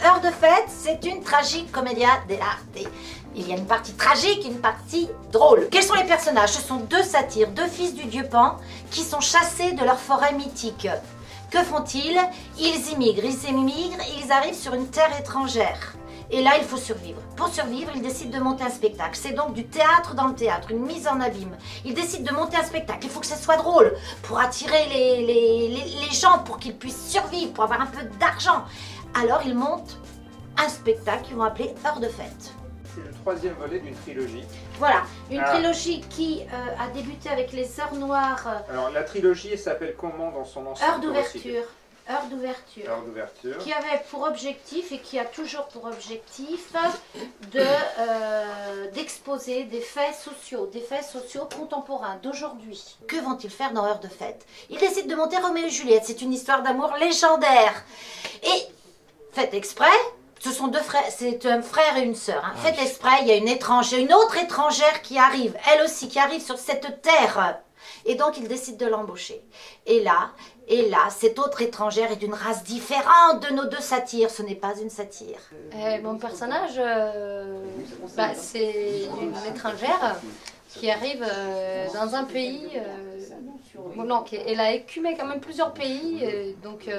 Heure de fête, c'est une tragique commedia dell'arte. Il y a une partie tragique et une partie drôle. Quels sont les personnages? Ce sont deux satyres, deux fils du dieu Pan, qui sont chassés de leur forêt mythique. Que font-ils? Ils immigrent, ils arrivent sur une terre étrangère. Et là, il faut survivre. Pour survivre, ils décident de monter un spectacle. C'est donc du théâtre dans le théâtre, une mise en abîme. Ils décident de monter un spectacle. Il faut que ça soit drôle, pour attirer les gens, pour qu'ils puissent survivre, pour avoir un peu d'argent. Alors, ils montent un spectacle qu'ils vont appeler Heure de fête. C'est le troisième volet d'une trilogie. Voilà, une trilogie qui a débuté avec Les Heures Noires. Alors, la trilogie s'appelle comment dans son ensemble? Heure d'ouverture. Heure d'ouverture. Heure d'ouverture. Qui avait pour objectif et qui a toujours pour objectif d'exposer des faits sociaux contemporains d'aujourd'hui. Que vont-ils faire dans Heure de fête? Ils décident de monter Roméo et Juliette. C'est une histoire d'amour légendaire. Et faites exprès, ce sont deux frères, c'est un frère et une sœur. Hein. Faites exprès, il y a une autre étrangère qui arrive, elle aussi, qui arrive sur cette terre. Et donc, ils décident de l'embaucher. Et là, cette autre étrangère est d'une race différente de nos deux satyres. Ce n'est pas une satire. Mon personnage, c'est une étrangère qui arrive dans un pays. Elle a écumé quand même plusieurs pays. Donc,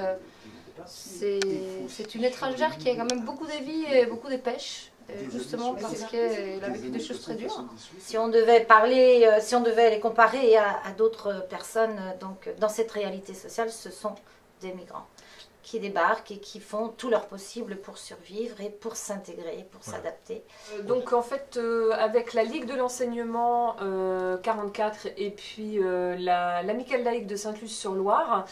c'est une étrangère qui a quand même beaucoup de vie et beaucoup de pêche. Justement parce qu'elle a vécu des choses très dures. Si on devait parler, si on devait les comparer à d'autres personnes, donc dans cette réalité sociale, ce sont des migrants qui débarquent et qui font tout leur possible pour survivre et pour s'intégrer, pour s'adapter. Donc en fait, avec la Ligue de l'enseignement 44 et puis l'Amicale laïque de Sainte-Luce-sur-Loire,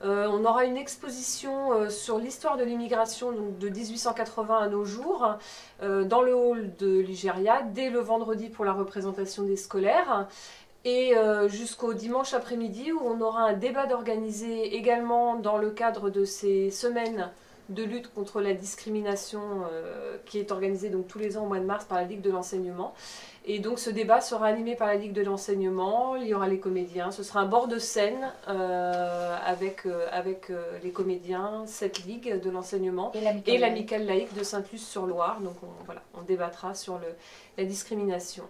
on aura une exposition sur l'histoire de l'immigration de 1880 à nos jours dans le hall de l'Igéria dès le vendredi pour la représentation des scolaires et jusqu'au dimanche après-midi où on aura un débat d'organiser également dans le cadre de ces semaines de lutte contre la discrimination qui est organisée donc tous les ans au mois de mars par la Ligue de l'enseignement. Et donc ce débat sera animé par la Ligue de l'enseignement, il y aura les comédiens, ce sera un bord de scène avec les comédiens, cette Ligue de l'enseignement et l'Amicale laïque de Sainte-Luce-sur-Loire. Donc on débattra sur la discrimination.